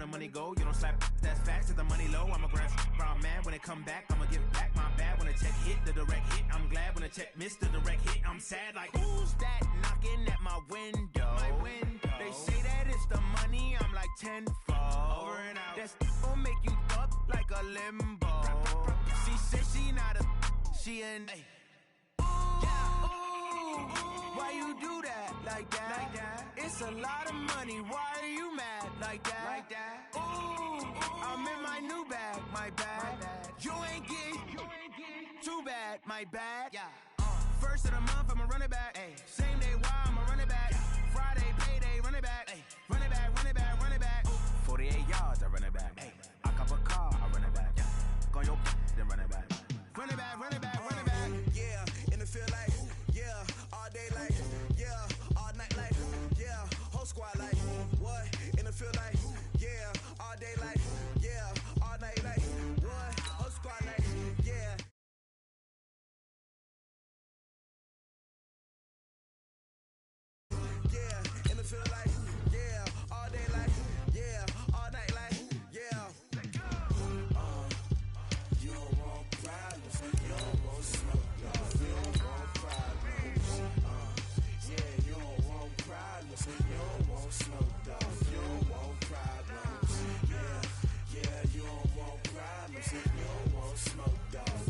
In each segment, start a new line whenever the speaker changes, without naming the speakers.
the money go. You don't slap that's fast, the money low. I'ma grab brown man when it come back. I'ma give back my bad when the check hit, the direct hit. I'm glad when the check missed the direct hit. I'm sad like, who's that knocking at my window? They say that it's the money, I'm like tenfold. Over and out. That's gon' make you up like a limbo. She said she not a, she an why you do that like that? It's a lot of money. Why are you mad like that? Ooh, I'm in my new bag, my bad. You ain't get too bad, my bad. First of the month, I'ma run it back. Same day, why I'ma run it back. Friday, payday, run it back. Run it back, run it back, run it back. 48 yards, I run it back. I cop a car, I run it back. Go on your then run it back. Run it back, run it back, run it back. Yeah, in the field like, yeah, all day like, yeah, all night like, yeah, whole squad like, what? In the field like, yeah, all day like, yeah, all night like, what? Whole squad like, yeah. Yeah, in the field like, yeah, all day like, yeah, all night like, yeah. You don't want problems, you don't want smoke, you don't want problems. Yeah, you don't want problems, you don't want smoke, you don't want problems. Yeah, you don't want problems, you don't want smoke,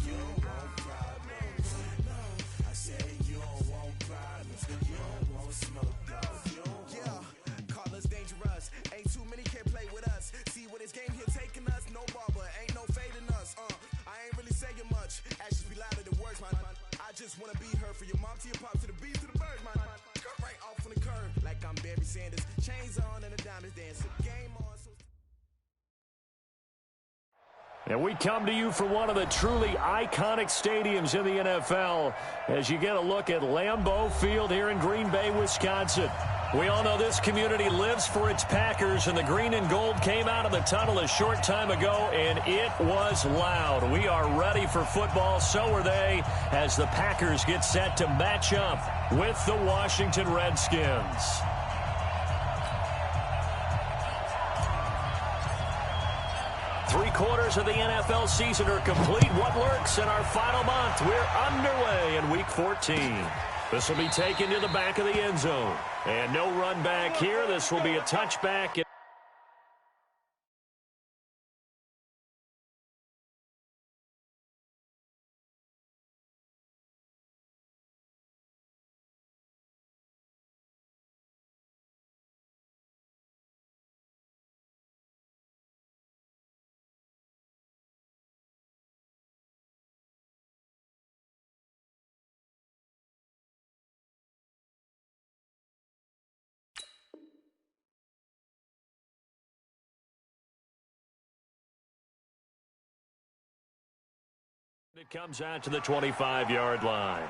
you don't want problems. No, I said you don't want problems, you don't want smoke. Call us dangerous. Ain't too many can play with us. See what this game here taking us. No barber, ain't no fading us. I ain't really saying much. Actions be louder than words, man. I just wanna be heard. For your mom to your pop to the bees to the birds, man. Cut right off on the curb like I'm Barry Sanders. Chains on and the diamonds dancing. Game on.
And we come to you from one of the truly iconic stadiums in the NFL as you get a look at Lambeau Field here in Green Bay, Wisconsin. We all know this community lives for its Packers, and the green and gold came out of the tunnel a short time ago, and it was loud. We are ready for football, so are they, as the Packers get set to match up with the Washington Redskins. Three-quarters of the NFL season are complete. What lurks in our final month? We're underway in Week 14. This will be taken to the back of the end zone. And no run back here. This will be a touchback. It comes out to the 25-yard line.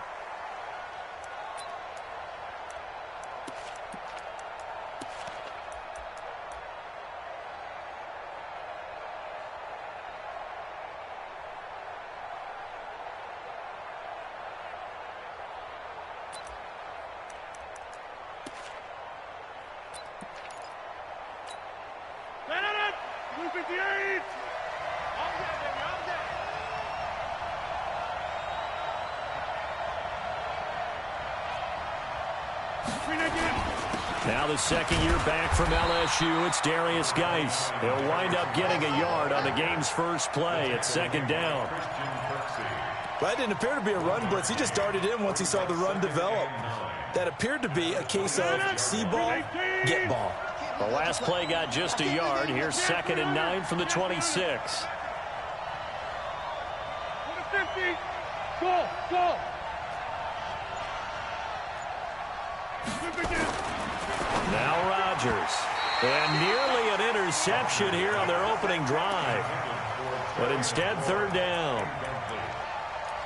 Now the second year back from LSU, it's Darius Geis. He'll wind up getting a yard on the game's first play at second down.
Well, that didn't appear to be a run blitz. He just darted in once he saw the run develop. That appeared to be a case of see ball, get ball.
The last play got just a yard. Here's 2nd and 9 from the 26.
Go!
Now Rodgers. And nearly an interception here on their opening drive. But instead, 3rd down.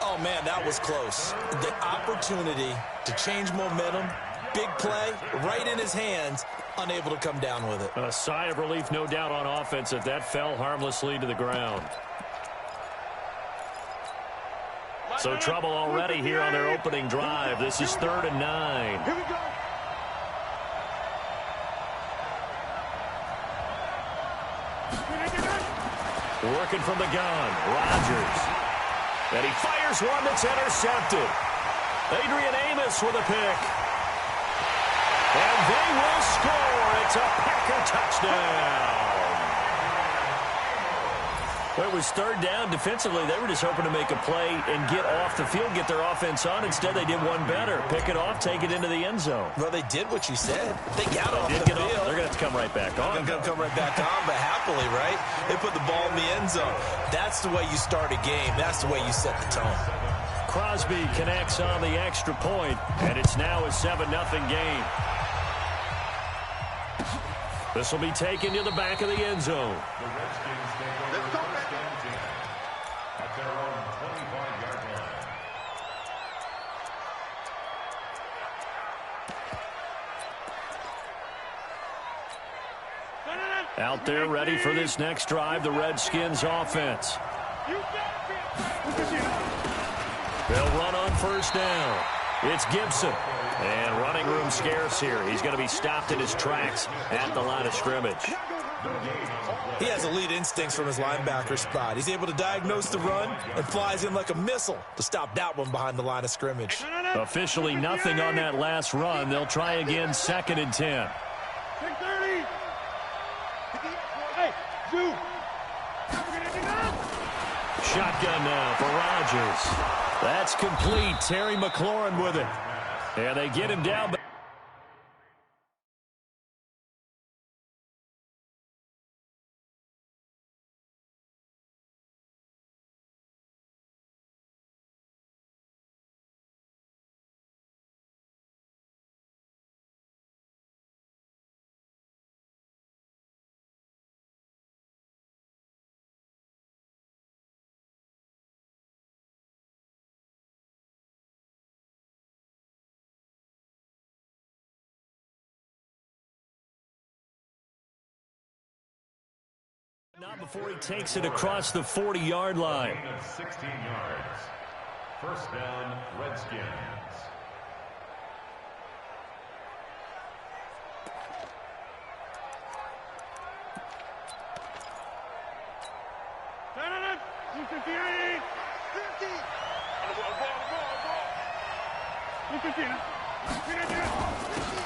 Oh, man, that was close. The opportunity to change momentum, big play, right in his hands, unable to come down with it.
A sigh of relief, no doubt, on offense if that fell harmlessly to the ground. So trouble already here on their opening drive. This is 3rd and 9.
Here we go.
Working from the gun, Rodgers. And he fires one that's intercepted. Adrian Amos with a pick. And they will score. It's a Packer touchdown. Well, it was third down. Defensively, they were just hoping to make a play and get off the field, get their offense on. Instead, they did one better. Pick it off, take it into the end zone.
Well, they did what you said. They got off the field.
They're going to have to come right back on.
They're going to come right back on, but happily, right? They put the ball in the end zone. That's the way you start a game. That's the way you set the tone.
Crosby connects on the extra point, and it's now a 7-0 game. This will be taken to the back of the end zone.
At their own 25-yard line.
Out there ready for this next drive, the Redskins offense. They'll run on first down. It's Gibson. And running room scarce here. He's going to be stopped in his tracks at the line of scrimmage.
He has elite instincts from his linebacker spot. He's able to diagnose the run and flies in like a missile to stop that one behind the line of scrimmage.
Officially nothing on that last run. They'll try again, 2nd and 10. Shotgun now for Rodgers. That's complete. Terry McLaurin with it. And they get him down. Not before he takes it across the 40-yard line.
16 yards. First down, Redskins.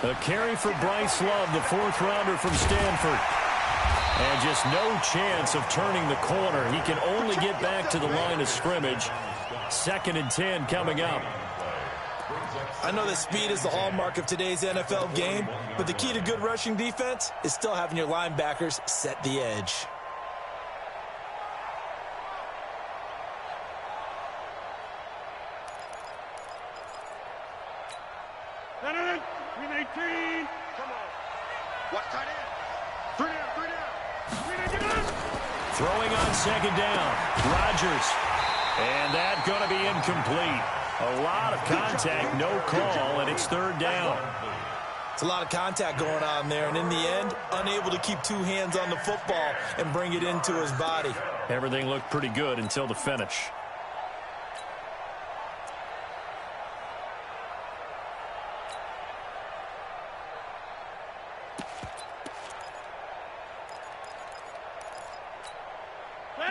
A carry for Bryce Love, the 4th-rounder from Stanford. And just no chance of turning the corner. He can only get back to the line of scrimmage. 2nd and 10 coming up.
I know that speed is the hallmark of today's NFL game, but the key to good rushing defense is still having your linebackers set the edge.
Throwing on 2nd down, Rodgers. And that's going to be incomplete. A lot of contact, no call, and it's 3rd down.
It's a lot of contact going on there, and in the end, unable to keep 2 hands on the football and bring it into his body.
Everything looked pretty good until the finish.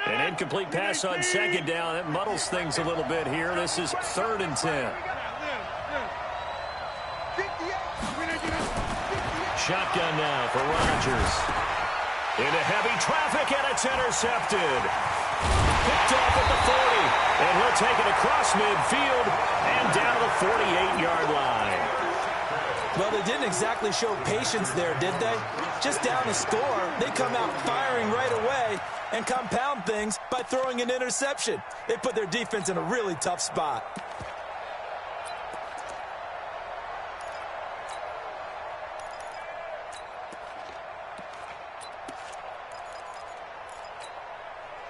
An incomplete pass on 2nd down. That muddles things a little bit here. This is 3rd and 10. Shotgun now for Rodgers. Into heavy traffic, and it's intercepted. Picked off at the 40. And he'll take it across midfield and down the 48-yard line.
Well, they didn't exactly show patience there, did they? Just down the score, they come out firing right away and compound things by throwing an interception. They put their defense in a really tough spot.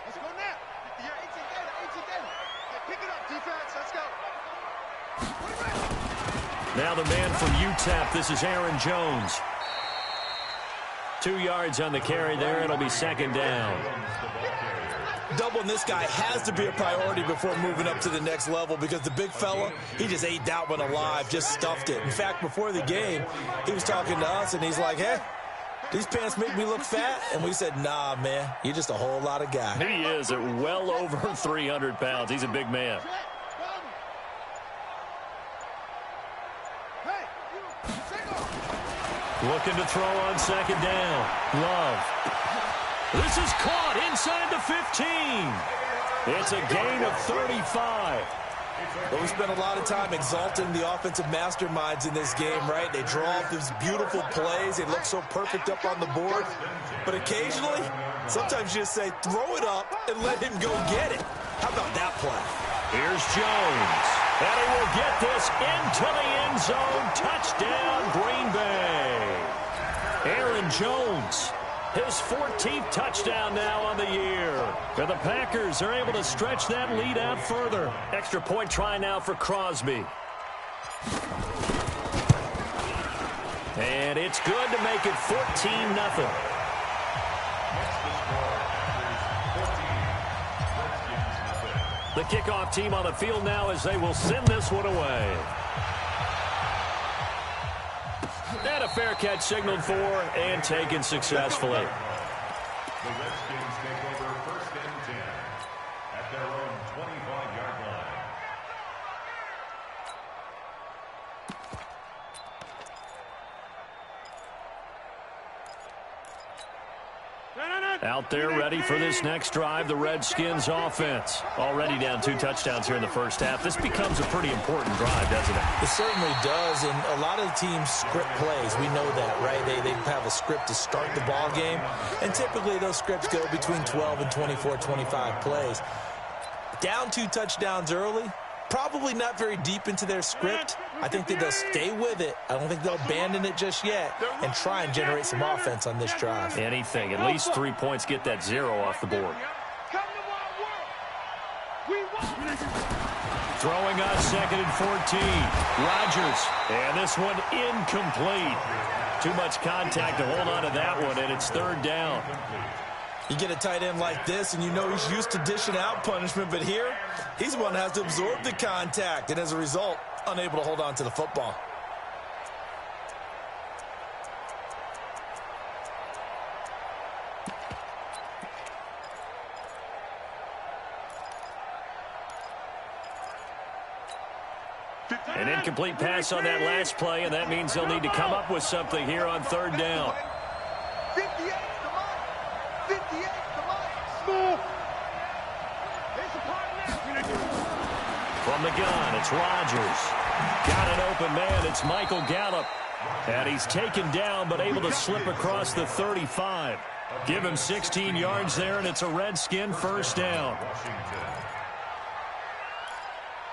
Let's go now. You're 18 data. Pick it up, defense. Let's go.
Now the man from UTEP, this is Aaron Jones. 2 yards on the carry there. It'll be 2nd down.
Doubling this guy has to be a priority before moving up to the next level because the big fella, he just ate that one alive, just stuffed it. In fact, before the game, he was talking to us, and he's like, hey, these pants make me look fat. And we said, nah, man, you're just a whole lot of guy.
He is at well over 300 pounds. He's a big man. Looking to throw on second down. Love. This is caught inside the 15. It's a gain of 35.
Well, we spent a lot of time exalting the offensive masterminds in this game, right? They draw up these beautiful plays. They look so perfect up on the board. But occasionally, sometimes you just say, throw it up and let him go get it. How about that play?
Here's Jones. And he will get this into the end zone. Touchdown, Green Bay. Aaron Jones, his 14th touchdown now on the year. And the Packers are able to stretch that lead out further. Extra point try now for Crosby. And it's good to make it 14-0. The kickoff team on the field now as they will send this one away. And a fair catch signaled for and taken successfully.
The Redskins take over 1st and 10 at their own 25-yard line.
Out there ready for this next drive, the Redskins offense. Already down 2 touchdowns here in the first half. This becomes a pretty important drive, doesn't it?
It certainly does, and a lot of the teams script plays. We know that, right? They have a script to start the ball game, and typically those scripts go between 12 and 24, 25 plays. Down 2 touchdowns early, probably not very deep into their script. I think that they'll stay with it. I don't think they'll abandon it just yet and try and generate some offense on this drive.
Anything. At least 3 points, get that 0 off the board. Throwing on 2nd and 14. Rodgers. And this one incomplete. Too much contact to hold on to that one, and it's 3rd down.
You get a tight end like this, and you know he's used to dishing out punishment, but here, he's the one that has to absorb the contact, and as a result, unable to hold on to the football.
An incomplete pass on that last play, and that means they'll need to come up with something here on 3rd down.
58 to mine. 58 to mine. Smooth. There's a partner.
From the gun, it's Rodgers. Got an open man. It's Michael Gallup. And he's taken down, but able to slip across the 35. Give him 16 yards there, and it's a Redskin 1st down.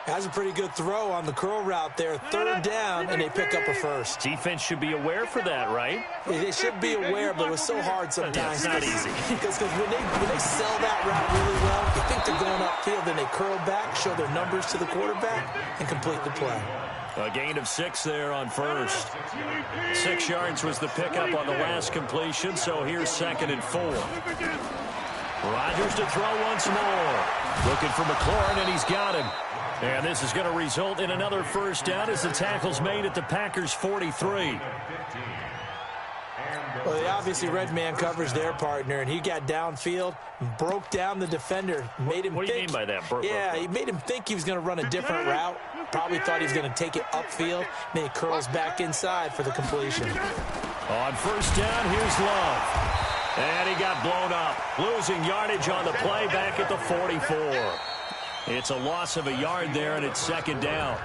Has a pretty good throw on the curl route there. 3rd down, and they pick up a first.
Defense should be aware for that, right?
They should be aware, but it was so hard sometimes.
It's not easy.
Because when they sell that route really well, you think they're going upfield, then they curl back, show their numbers to the quarterback, and complete the play.
A gain of 6 there on 1st. 6 yards was the pickup on the last completion, so here's 2nd and 4. Rodgers to throw once more. Looking for McLaurin, and he's got him. And this is going to result in another 1st down as the tackle's made at the Packers' 43.
Well, they obviously red man covers their partner, and he got downfield, broke down the defender, made him
What do you mean by that?
He made him think he was going to run a different route. Probably thought he was going to take it upfield. Then he curls back inside for the completion.
On 1st down, here's Love. And he got blown up. Losing yardage on the play back at the 44. It's a loss of a yard there, and it's 2nd down.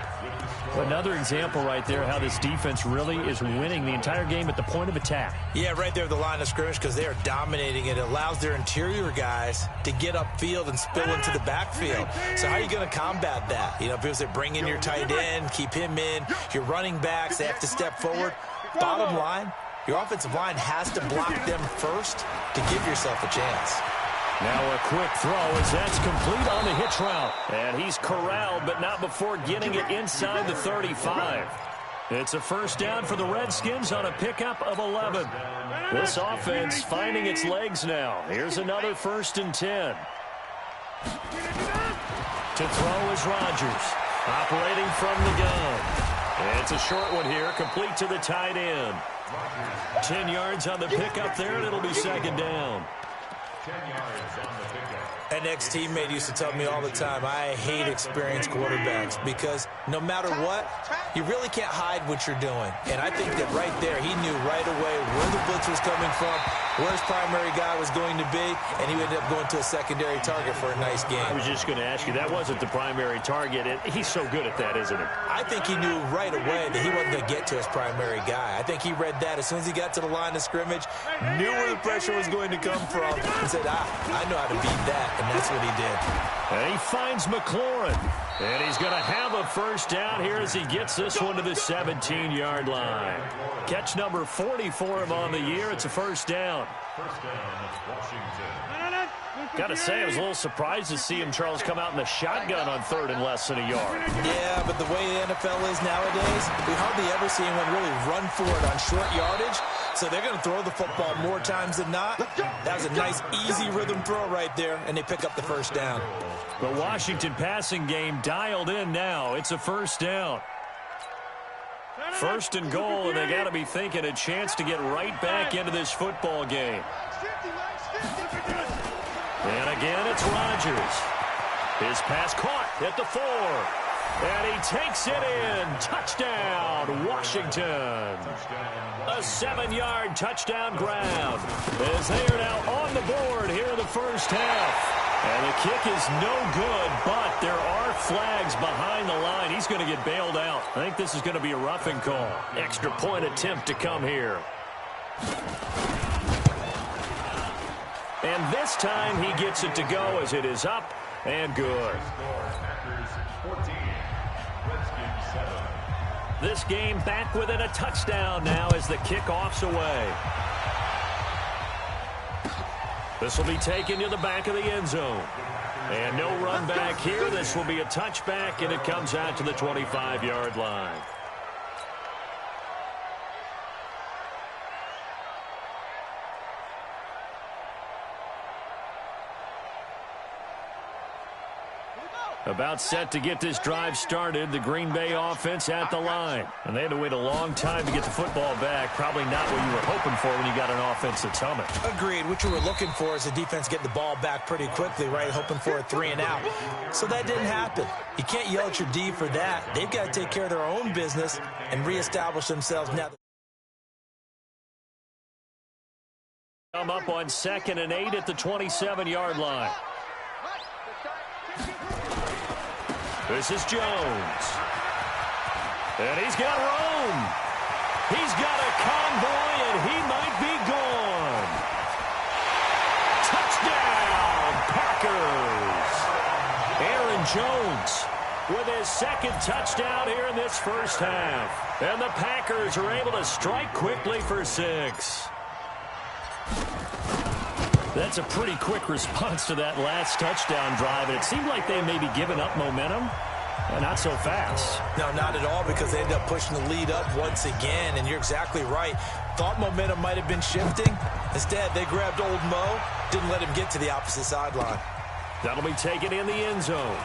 Another example right there how this defense really is winning the entire game at the point of attack.
Yeah, right there at the line of scrimmage because they are dominating it. It allows their interior guys to get upfield and spill into the backfield. So how are you going to combat that? You know, people say bring in your tight end, keep him in. Your running backs, they have to step forward. Bottom line, your offensive line has to block them first to give yourself a chance.
Now a quick throw as that's complete on the hitch route. And he's corralled, but not before getting it inside the 35. It's a 1st down for the Redskins on a pickup of 11. This offense finding its legs now. Here's another 1st and 10. To throw is Rodgers. Operating from the gun. It's a short one here, complete to the tight end. 10 yards on the pickup there, and it'll be second down.
10 yards on the pickup.
An ex-teammate used to tell me all the time, I hate experienced quarterbacks because no matter what, you really can't hide what you're doing. And I think that right there, he knew right away where the blitz was coming from, where his primary guy was going to be, and he ended up going to a secondary target for a nice game.
I was just going to ask you, that wasn't the primary target. He's so good at that, isn't he?
I think he knew right away that he wasn't going to get to his primary guy. I think he read that as soon as he got to the line of scrimmage, knew where the pressure was going to come from, and said, I know how to beat that, and that's what he did.
And he finds McLaurin, and he's going to have a first down here as he gets this one to the 17-yard line. Catch number 40 for him on the year. It's a first down.
First down, Washington.
Got to say, I was a little surprised to see him, Charles, come out in the shotgun on third and less than a yard.
Yeah, but the way the NFL is nowadays, we hardly ever see anyone really run for it on short yardage. So they're going to throw the football more times than not. That was a nice, easy rhythm throw right there, and they pick up the first down.
The Washington passing game dialed in now. It's a first down. First and goal, and they got to be thinking a chance to get right back into this football game. And again, it's Rodgers. His pass caught at the 4. And he takes it in. Touchdown, Washington. A 7-yard touchdown grab as they are now on the board here in the first half. And the kick is no good, but there are flags behind the line. He's going to get bailed out. I think this is going to be a roughing call. Extra point attempt to come here. And this time he gets it to go as it is up and good. This game back within a touchdown now as the kickoff's away. This will be taken to the back of the end zone. And no run back here. This will be a touchback, and it comes out to the 25-yard line. About set to get this drive started, the Green Bay offense at the line. And they had to wait a long time to get the football back. Probably not what you were hoping for when you got an offense that's humming.
Agreed. What you were looking for is the defense getting the ball back pretty quickly, right? Hoping for a 3 and out. So that didn't happen. You can't yell at your D for that. They've got to take care of their own business and reestablish themselves now.
Come up on 2nd and 8 at the 27-yard line. This is Jones. And he's got room. He's got a convoy, and he might be gone. Touchdown, Packers. Aaron Jones with his second touchdown here in this first half. And the Packers are able to strike quickly for 6. That's a pretty quick response to that last touchdown drive, and it seemed like they may be giving up momentum. Not so fast.
No, not at all, because they ended up pushing the lead up once again, and you're exactly right. Thought momentum might have been shifting. Instead, they grabbed old Mo, didn't let him get to the opposite sideline.
That'll be taken in the end zone.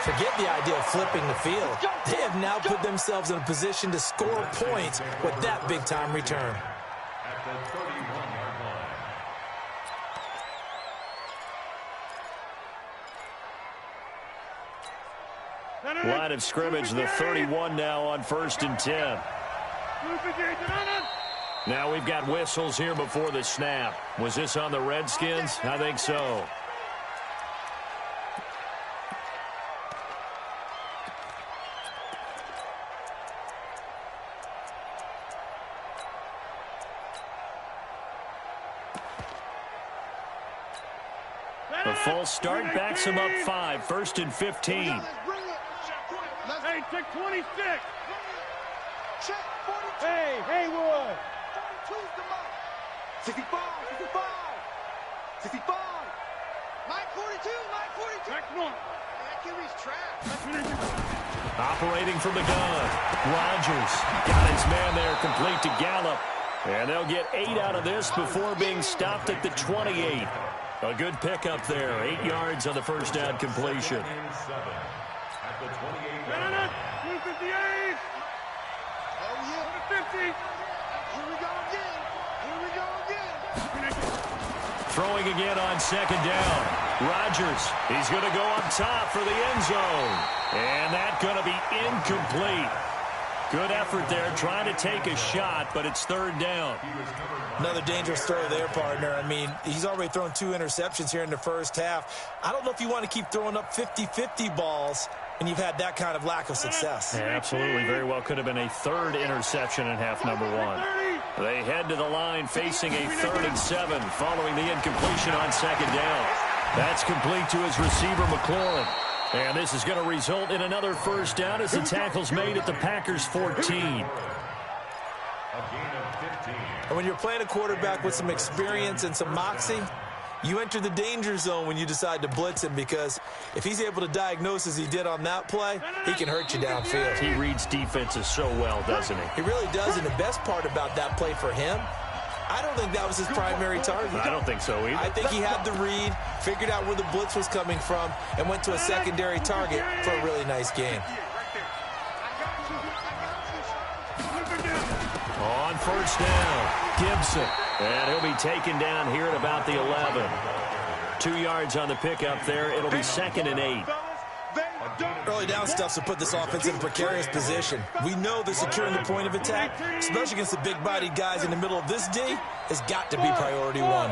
Forget the idea of flipping the field. They have now put themselves in a position to score points with that big-time return.
At the 31-yard line.
Line of scrimmage, the 31 now on 1st and 10. Now we've got whistles here before the snap. Was this on the Redskins? I think so. The false start backs him up 5, 1st and 15.
Hey, check 26. Check 42. Hey, Haywood. 42's the mark. 65, 65. 65. Mike 42, Mike 42. Back one. That kid reached track.
Operating from the gun. Rodgers got his man there, complete to Gallup. And they'll get 8 out of this before being stopped at the 28. A good pickup there. 8 yards on the first down completion.
At the 28-yard
No,
line.
258. Oh, yeah. 50. Here we go again. Here we go again.
Throwing again on second down. Rodgers, he's going to go up top for the end zone. And that's going to be incomplete. Good effort there, trying to take a shot, but it's third down.
Another dangerous throw there, partner. I mean, he's already thrown 2 interceptions here in the first half. I don't know if you want to keep throwing up 50-50 balls when you've had that kind of lack of success.
Yeah, absolutely. Very well could have been a third interception in half number 1. They head to the line facing a 3rd and 7 following the incompletion on second down. That's complete to his receiver, McLaurin. And this is going to result in another first down as the tackle's made at the Packers' 14.
A gain of 15.
And when you're playing a quarterback with some experience and some moxie, you enter the danger zone when you decide to blitz him, because if he's able to diagnose as he did on that play, he can hurt you downfield.
He reads defenses so well, doesn't he?
He really does, and the best part about that play for him, I don't think that was his primary target.
I don't think so either.
I think he had the read, figured out where the blitz was coming from, and went to a secondary target for a really nice gain.
On first down, Gibson. And he'll be taken down here at about the 11. 2 yards on the pickup there. It'll be 2nd and 8.
Early down stuff to put this offense in a precarious position. We know that securing the point of attack, especially against the big-bodied guys in the middle of this D, has got to be priority 1.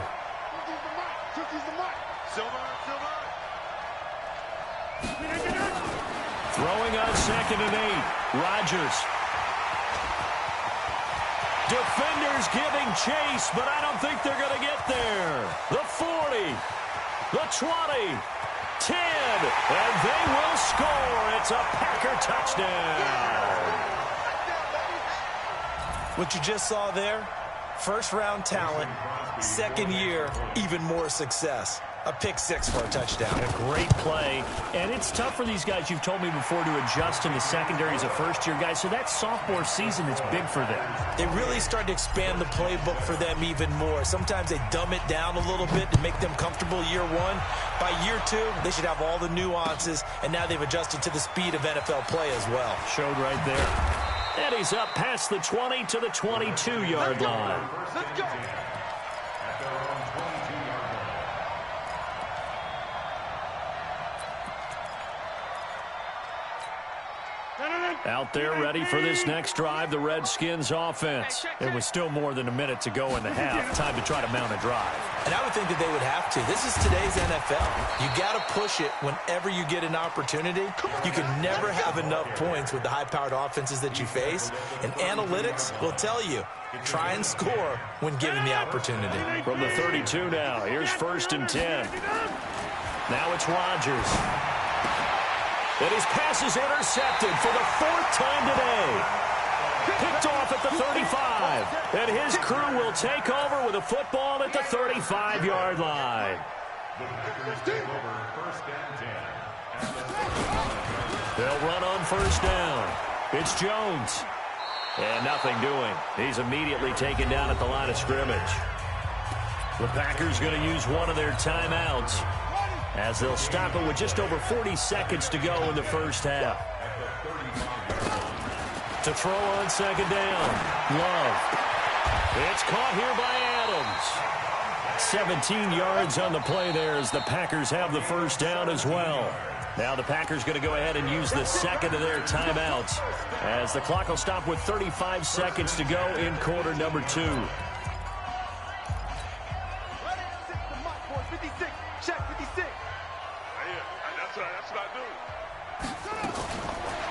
Throwing on 2nd and 8. Rodgers. Defenders giving chase, but I don't think they're going to get there. The 40, the 20, 10, and they will score. It's a Packer touchdown.
What you just saw there, first-round talent, second year, even more success. A pick 6 for a touchdown.
A great play, and it's tough for these guys, you've told me before, to adjust in the secondary as a first-year guy, so that sophomore season is big for them.
They really start to expand the playbook for them even more. Sometimes they dumb it down a little bit to make them comfortable year 1. By year 2, they should have all the nuances, and now they've adjusted to the speed of NFL play as well.
Showed right there. And he's up past the 20 to the 22-yard line.
Let's go.
Out there ready for this next drive, the Redskins offense. It was still more than a minute to go in the half. Time to try to mount a drive.
And I would think that they would have to. This is today's NFL. You got to push it whenever you get an opportunity. You can never have enough points with the high-powered offenses that you face. And analytics will tell you, try and score when given the opportunity.
From the 32 now, here's 1st and 10. Now it's Rodgers. And his pass is intercepted for the 4th time today. Picked off at the 35. And his crew will take over with a football at the 35-yard line. They'll run on first down. It's Jones. And nothing doing. He's immediately taken down at the line of scrimmage. The Packers going to use one of their timeouts, as they'll stop it with just over 40 seconds to go in the first half. To throw on second down, Love. It's caught here by Adams. 17 yards on the play there as the Packers have the first down as well. Now the Packers going to go ahead and use the second of their timeouts, as the clock will stop with 35 seconds to go in quarter number 2.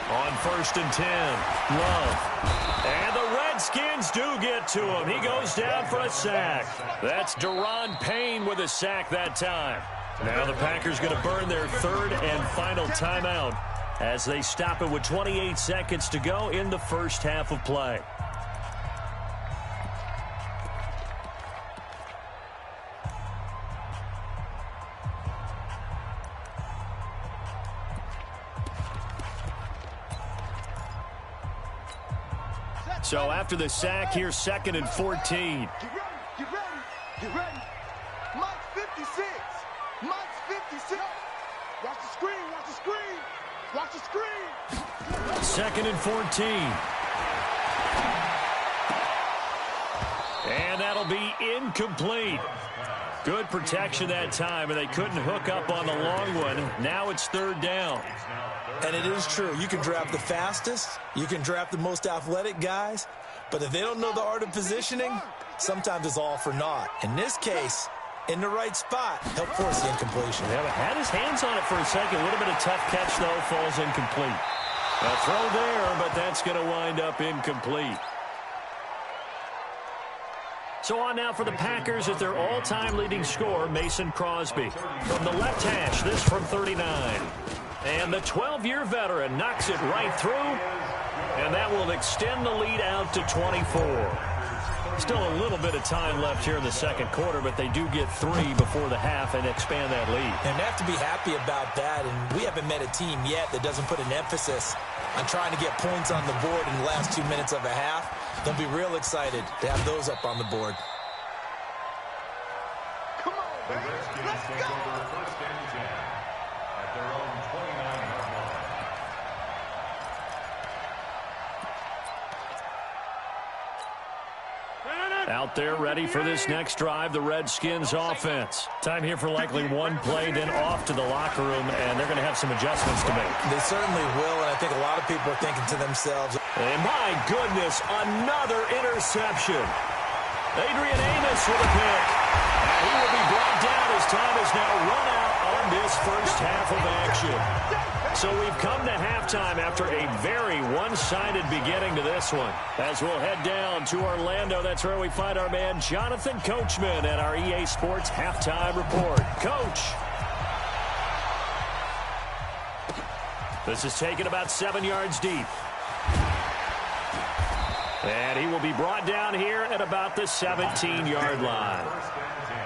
On 1st and 10, Love. And the Redskins do get to him. He goes down for a sack. That's Deron Payne with a sack that time. Now the Packers going to burn their 3rd and final timeout as they stop it with 28 seconds to go in the first half of play. So after the sack, here's 2nd and 14.
Get ready. Get ready. Get ready. Mike 56.
2nd and 14. And that'll be incomplete. Good protection that time, and they couldn't hook up on the long one. Now it's 3rd down.
And it is true. You can draft the fastest. You can draft the most athletic guys. But if they don't know the art of positioning, sometimes it's all for naught. In this case, in the right spot, help force the incompletion.
Yeah, had his hands on it for a second. Would have been a tough catch, though. Falls incomplete. A throw there, but that's going to wind up incomplete. So on now for the Packers as their all-time leading scorer, Mason Crosby. From the left hash, this from 39. And the 12-year veteran knocks it right through, and that will extend the lead out to 24. Still a little bit of time left here in the 2nd quarter, but they do get 3 before the half and expand that lead.
And they have to be happy about that, and we haven't met a team yet that doesn't put an emphasis on trying to get points on the board in the last 2 minutes of a half. They'll be real excited to have those up on the board.
Come on, man. Let's go.
1st and 10 at their own 29-yard line.
Out there ready for this next drive, the Redskins offense. Time here for likely one play, then off to the locker room, and they're going to have some adjustments to make.
They certainly will, and I think a lot of people are thinking to themselves,
and my goodness, another interception. Adrian Amos with a pick. And he will be brought down as time is now run out on this first half of action. So we've come to halftime after a very one-sided beginning to this one. As we'll head down to Orlando, that's where we find our man Jonathan Coachman at our EA Sports Halftime Report. Coach. This is taken about 7 yards deep. And he will be brought down here at about the 17-yard line.
1st and 10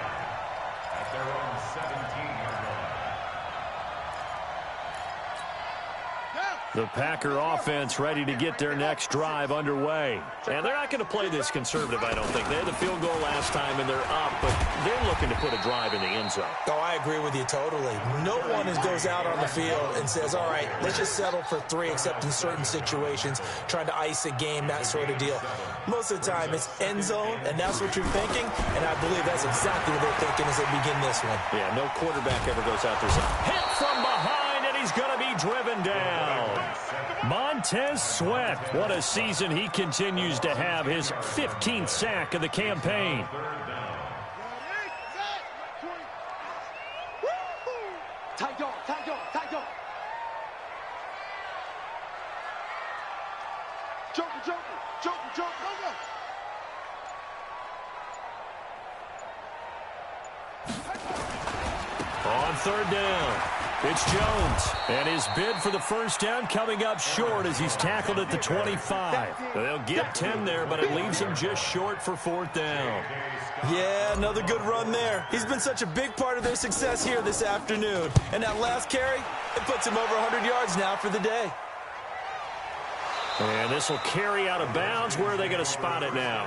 at their own 17-yard line.
The Packer offense ready to get their next drive underway. And they're not going to play this conservative, I don't think. They had the field goal last time, and they're up, but they're looking to put a drive in the end zone.
oh, I agree with you totally. No one goes out on the field and says, all right, let's just settle for 3, except in certain situations, trying to ice a game, that sort of deal. Most of the time, it's end zone, and that's what you're thinking, and I believe that's exactly what they're thinking as they begin this one.
Yeah, no quarterback ever goes out there. Hit from behind, and he's going to be driven down. Montez Sweat, what a season he continues to have, his 15th sack of the campaign.
Tight dog, tight dog, tight dog. Joker, joker, joker, joker, joker.
On 3rd down, it's Jones, and his bid for the first down coming up short as he's tackled at the 25. They'll get 10 there, but it leaves him just short for 4th down.
Yeah, another good run there. He's been such a big part of their success here this afternoon. And that last carry, it puts him over 100 yards now for the day.
And this will carry out of bounds. Where are they going to spot it now?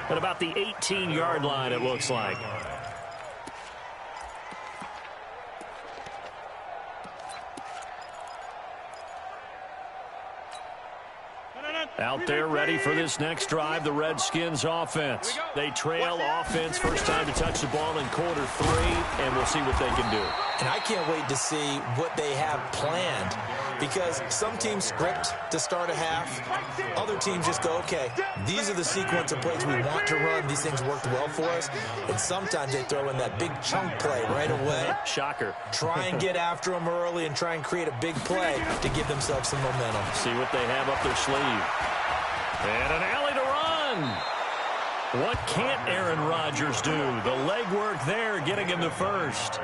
At about the 18-yard line, it looks like. Out there ready for this next drive, the Redskins offense. They trail offense, first time to touch the ball in quarter 3, and we'll see what they can do.
And I can't wait to see what they have planned, because some teams script to start a half. Other teams just go, okay, these are the sequence of plays we want to run. These things worked well for us. And sometimes they throw in that big chunk play right away.
Shocker.
Try and get after them early and try and create a big play to give themselves some momentum.
See what they have up their sleeve. And an alley to run. What can't Aaron Rodgers do? The legwork there getting him the first.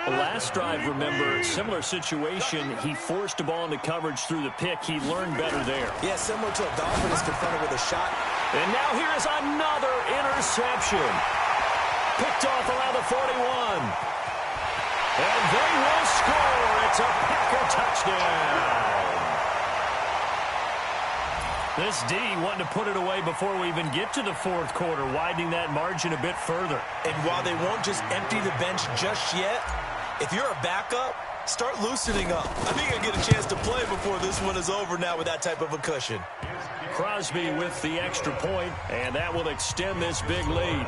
Last drive, remember, similar situation. He forced the ball into coverage through the pick. He learned better there.
Yeah, similar to a Dolphin is confronted with a shot.
And now here is another interception. Picked off around the 41. And they will score. It's a Packer touchdown. This D wanting to put it away before we even get to the 4th quarter, widening that margin a bit further.
And while they won't just empty the bench just yet, if you're a backup, Start loosening up. I think I get a chance to play before this one is over now with that type of a cushion.
Crosby with the extra point, and that will extend this big lead.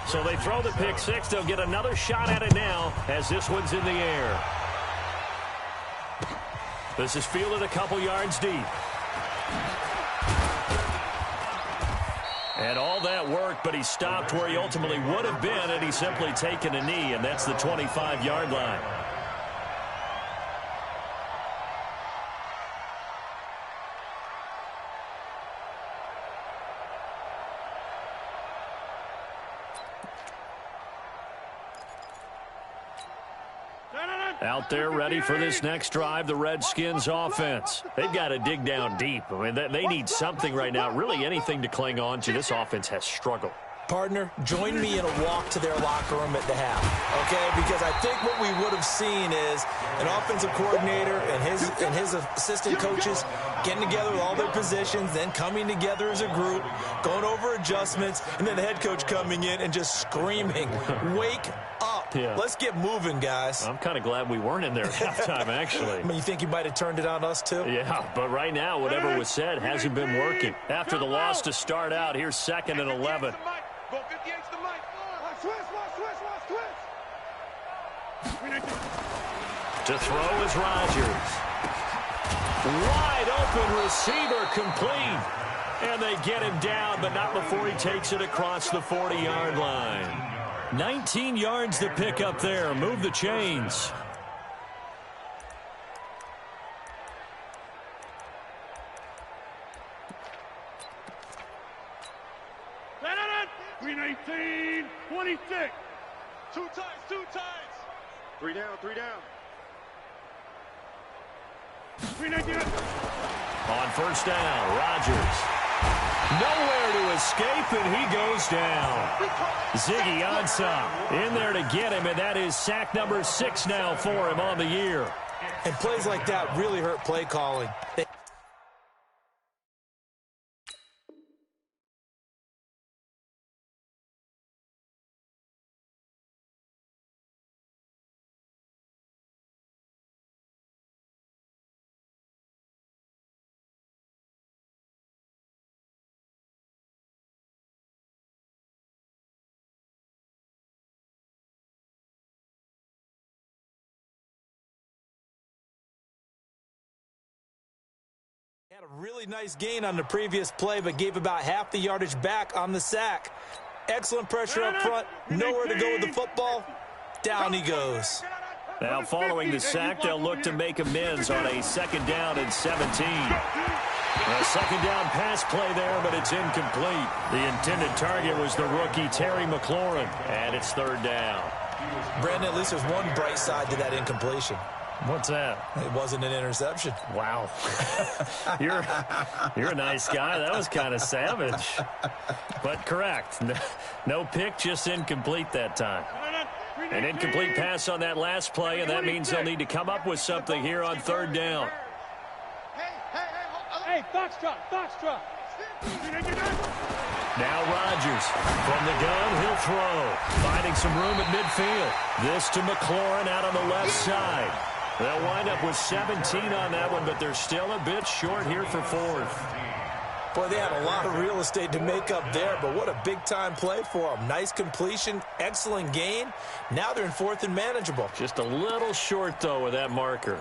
So they throw the pick six. They'll get another shot at it now as this one's in the air. This is fielded a couple yards deep. And all that work, but he stopped where he ultimately would have been had he simply taken a knee, and that's the 25-yard line. Out there ready for this next drive, the Redskins offense. They've got to dig down deep. I mean, they need something right now, really anything to cling on to. This offense has struggled.
Partner, join me in a walk to their locker room at the half, okay? Because I think what we would have seen is an offensive coordinator and his assistant coaches getting together with all their positions, then coming together as a group, going over adjustments, and then the head coach coming in and just screaming, wake up. Yeah. Let's get moving, guys.
I'm kind of glad we weren't in there at halftime, actually.
I mean, you think you might have turned it on us, too?
Yeah, but right now, whatever was said hasn't been working. After the loss to start out, here's 2nd and 11. To throw is Rodgers. Wide open receiver complete. And they get him down, but not before he takes it across the 40-yard line. 19 yards to pick up there. Move the chains.
Green 18, 26. Two times. 3 down. Green 19.
On first down, Rodgers. Nowhere to escape, and he goes down. Ziggy Ansah in there to get him, and that is sack number 6 now for him on the year.
And plays like that really hurt play calling. Had a really nice gain on the previous play, but gave about half the yardage back on the sack. Excellent pressure up front. Nowhere to go with the football. Down he goes.
Now, following the sack, they'll look to make amends on a 2nd down and 17. A 2nd down pass play there, but it's incomplete. The intended target was the rookie Terry McLaurin, and it's 3rd down.
Brandon, at least there's one bright side to that incompletion.
What's that?
It wasn't an interception.
Wow. You're a nice guy. That was kind of savage. But correct. No pick, just incomplete that time. An incomplete pass on that last play, and that means they'll need to come up with something here on 3rd down.
Hey, Foxtrot.
Now Rodgers from the gun, he'll throw. Finding some room at midfield. This to McLaurin out on the left side. They'll wind up with 17 on that one, but they're still a bit short here for 4th.
Boy, they had a lot of real estate to make up there, but what a big-time play for them. Nice completion, excellent gain. Now they're in 4th and manageable.
Just a little short, though, with that marker.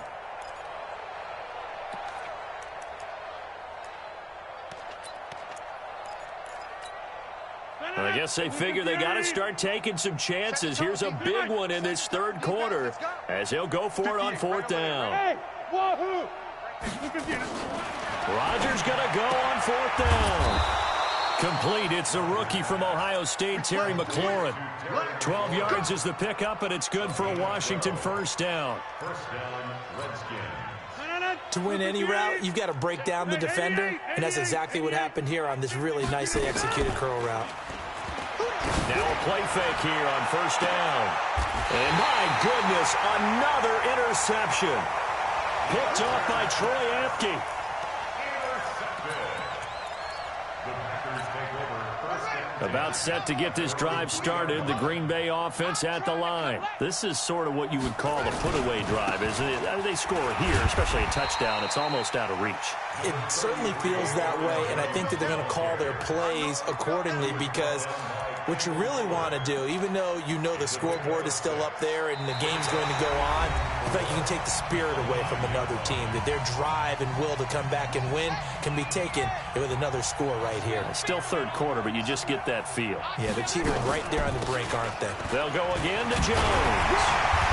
I guess they figure they got to start taking some chances. Here's a big one in this 3rd quarter as he'll go for it on 4th down. Rodgers going to go on 4th down. Complete. It's a rookie from Ohio State, Terry McLaurin. 12 yards is the pickup, and it's good for a Washington 1st down.
To win any route, you've got to break down the defender, and that's exactly what happened here on this really nicely executed curl route.
Now a play fake here on 1st down. And my goodness, another interception. Picked off by Troy Apke. About set to get this drive started. The Green Bay offense at the line. This is sort of what you would call a put-away drive, isn't it? I mean, they score here, especially a touchdown. It's almost out of reach.
It certainly feels that way, and I think that they're going to call their plays accordingly because what you really want to do, even though you know the scoreboard is still up there and the game's going to go on, I feel like you can take the spirit away from another team, that their drive and will to come back and win can be taken with another score right here.
It's still third quarter, but you just get that feel.
Yeah, they're teetering right there on the brink, aren't they?
They'll go again to Jones.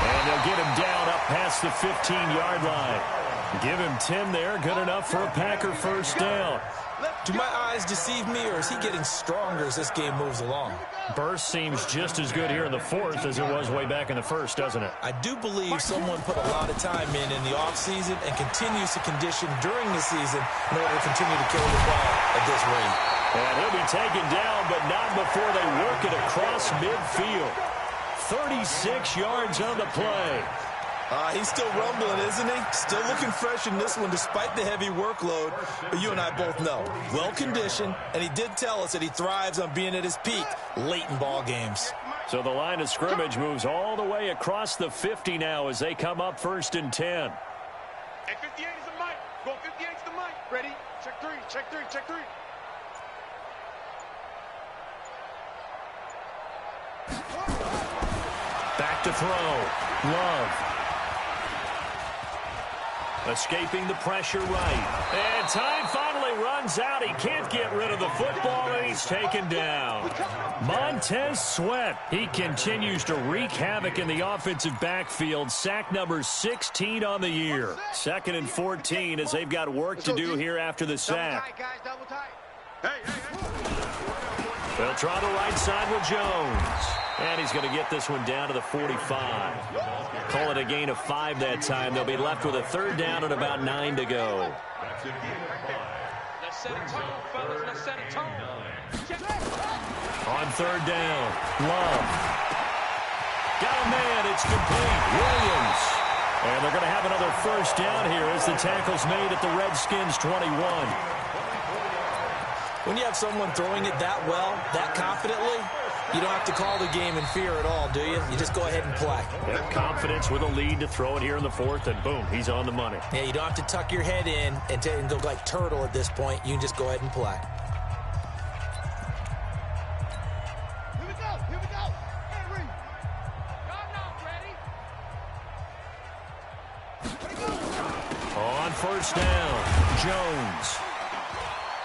And they'll get him down up past the 15-yard line. Give him 10 there, good enough for a Packer first down.
Do my eyes deceive me, or is he getting stronger as this game moves along?
Burst seems just as good here in the fourth as it was way back in the first, doesn't it?
I do believe someone put a lot of time in the offseason and continues to condition during the season in order to continue to kill the ball at this rate.
And he'll be taken down, but not before they work it across midfield. 36 yards on the play.
He's still rumbling, isn't he? Still looking fresh in this one despite the heavy workload. But you and I both know, well-conditioned, and he did tell us that he thrives on being at his peak late in ball games.
So the line of scrimmage moves all the way across the 50 now as they come up 1st and 10.
Hey, 58 is the mic. Go 58 is the mic. Ready? Check three, check three, check three.
Back to throw. Love. Escaping the pressure right. And time finally runs out. He can't get rid of the football, and he's taken down. Montez Sweat. He continues to wreak havoc in the offensive backfield. Sack number 16 on the year. 2nd and 14 as they've got work to do here after the sack.
Double tight, guys, double tight. Hey.
They'll try the right side with Jones. And he's going to get this one down to the 45. Call it a gain of 5 that time. They'll be left with a 3rd down and about 9 to go.
Let's set a tone, fellas. Let's set a tone.
On 3rd down, Love. Got a man. It's complete. Williams. And they're going to have another first down here as the tackle's made at the Redskins 21.
When you have someone throwing it that well, that confidently, you don't have to call the game in fear at all, do you? You just go ahead and play.
Yep, confidence with a lead to throw it here in the 4th, and boom, he's on the money.
Yeah, you don't have to tuck your head in and go like turtle at this point. You can just go ahead and play.
Here we go, here we go. Henry. Y'all not ready.
On 1st down, Jones.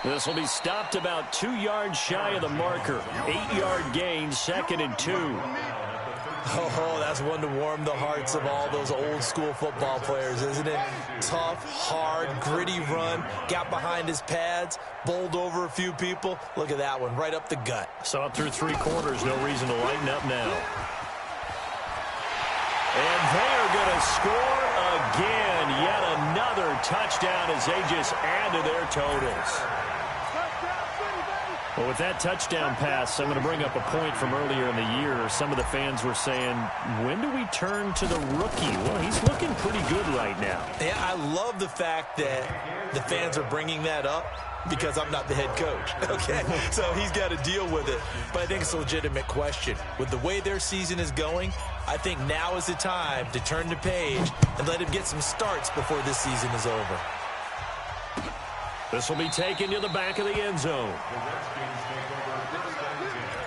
This will be stopped about 2 yards shy of the marker. 8-yard gain, 2nd and 2.
Oh, that's one to warm the hearts of all those old-school football players, isn't it? Tough, hard, gritty run, got behind his pads, bowled over a few people. Look at that one, right up the gut.
Saw it through 3 quarters, no reason to lighten up now. And they are going to score again. Yet another touchdown as they just add to their totals. Well, with that touchdown pass, I'm going to bring up a point from earlier in the year. Some of the fans were saying, when do we turn to the rookie? Well, he's looking pretty good right now.
Yeah, I love the fact that the fans are bringing that up because I'm not the head coach, okay? So he's got to deal with it. But I think it's a legitimate question. With the way their season is going, I think now is the time to turn the page and let him get some starts before this season is over.
This will be taken to the back of the end zone.
The Redskins take over 1st and 10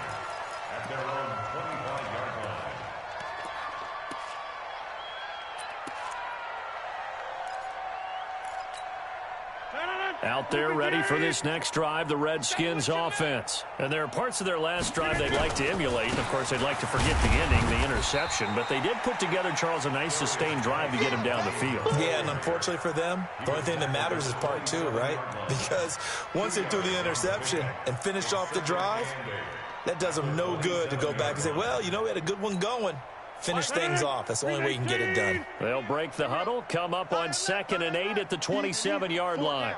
at their own 25-yard line.
Out there ready for this next drive, the Redskins offense. And there are parts of their last drive they'd like to emulate. Of course, they'd like to forget the ending, the interception. But they did put together, Charles, a nice sustained drive to get him down the field.
Yeah, and unfortunately for them, the only thing that matters is part 2, right? Because once they threw the interception and finished off the drive, that does them no good to go back and say, well, you know, we had a good one going. Finish things off. That's the only way you can get it done.
They'll break the huddle, come up on 2nd and 8 at the 27-yard line.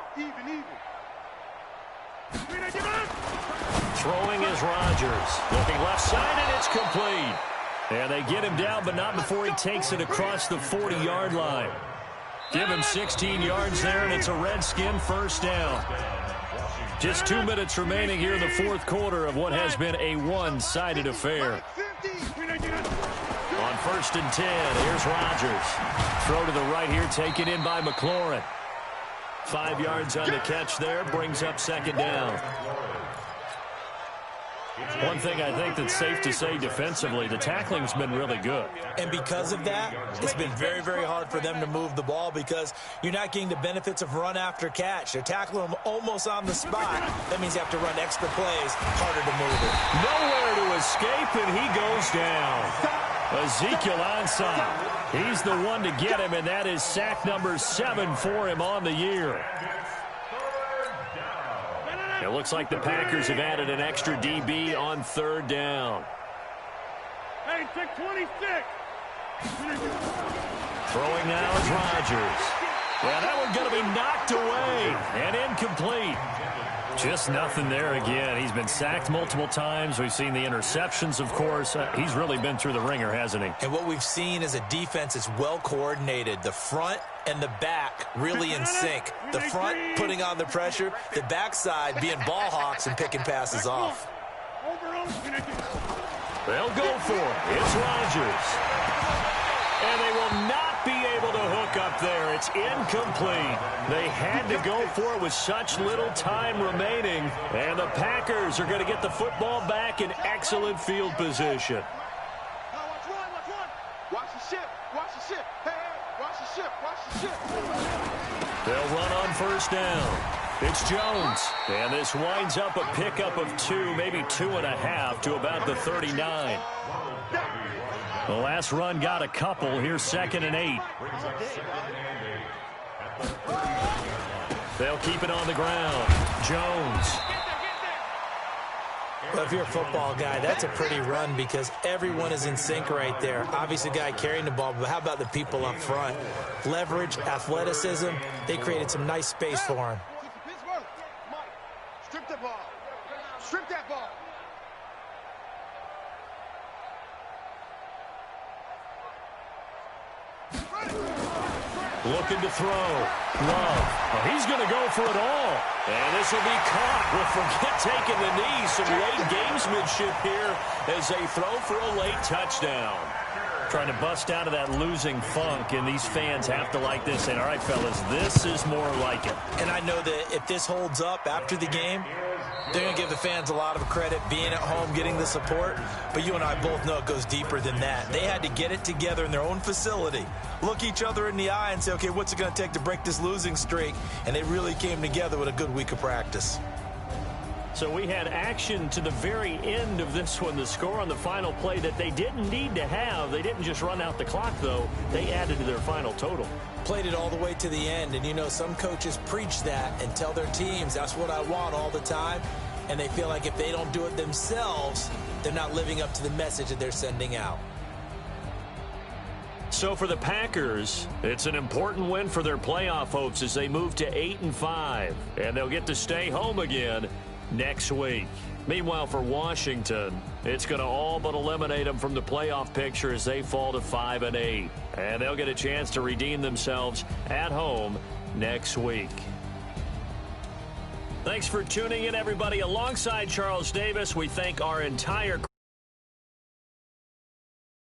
Throwing is Rodgers. Looking left side, and it's complete. And they get him down, but not before he takes it across the 40-yard line. Give him 16 yards there, and it's a Redskin first down. Just 2 minutes remaining here in the fourth quarter of what has been a one-sided affair. On 1st and 10, here's Rodgers. Throw to the right here, taken in by McLaurin. 5 yards on the catch there, brings up 2nd down. One thing I think that's safe to say defensively, the tackling's been really good.
And because of that, it's been very, very hard for them to move the ball because you're not getting the benefits of run after catch. They're tackling them almost on the spot. That means you have to run extra plays, harder to move it.
Nowhere to escape, and he goes down. Ezekiel Ansah. He's the one to get him, and that is sack number 7 for him on the year. It looks like the Packers have added an extra DB on 3rd down.
Hey, 626.
Throwing now is Rodgers. Well, that one's going to be knocked away and incomplete. Just nothing there again. He's been sacked multiple times. We've seen the interceptions, of course. He's really been through the ringer, hasn't he?
And what we've seen is a defense that's well coordinated. The front and the back really in sync. The front putting on the pressure, the backside being ball hawks and picking passes off.
They'll go for it. It's Rodgers. And they will not be able to hook up there. It's incomplete. They had to go for it with such little time remaining. And the Packers are going to get the football back in excellent field position.
Watch the ship. Watch the ship. Hey, watch the ship. Watch the ship.
They'll run on 1st down. It's Jones. And this winds up a pickup of 2, maybe 2.5 to about the 39. The last run got a couple. Here's 2nd and 8. They'll keep it on the ground. Jones.
Well, if you're a football guy, that's a pretty run because everyone is in sync right there. Obviously, the guy carrying the ball, but how about the people up front? Leverage, athleticism, they created some nice space for him.
Strip the ball. Strip that ball.
Looking to throw. Love. Oh, he's going to go for it all. And this will be caught. We'll forget taking the knee. Some late gamesmanship here as they throw for a late touchdown. Trying to bust out of that losing funk, and these fans have to like this. And all right, fellas, this is more like it.
And I know that if this holds up after the game, they're going to give the fans a lot of credit being at home, getting the support. But you and I both know it goes deeper than that. They had to get it together in their own facility, look each other in the eye and say, okay, what's it going to take to break this losing streak? And they really came together with a good week of practice.
So we had action to the very end of this one. The score on the final play that they didn't need to have. They didn't just run out the clock, though. They added to their final total.
Played it all the way to the end. And, you know, some coaches preach that and tell their teams, that's what I want all the time. And they feel like if they don't do it themselves, they're not living up to the message that they're sending out.
So for the Packers, it's an important win for their playoff hopes as they move to 8-5. And they'll get to stay home again next week. Meanwhile, for Washington, it's going to all but eliminate them from the playoff picture as they fall to 5-8. And they'll get a chance to redeem themselves at home next week. Thanks for tuning in, everybody. Alongside Charles Davis, we thank our entire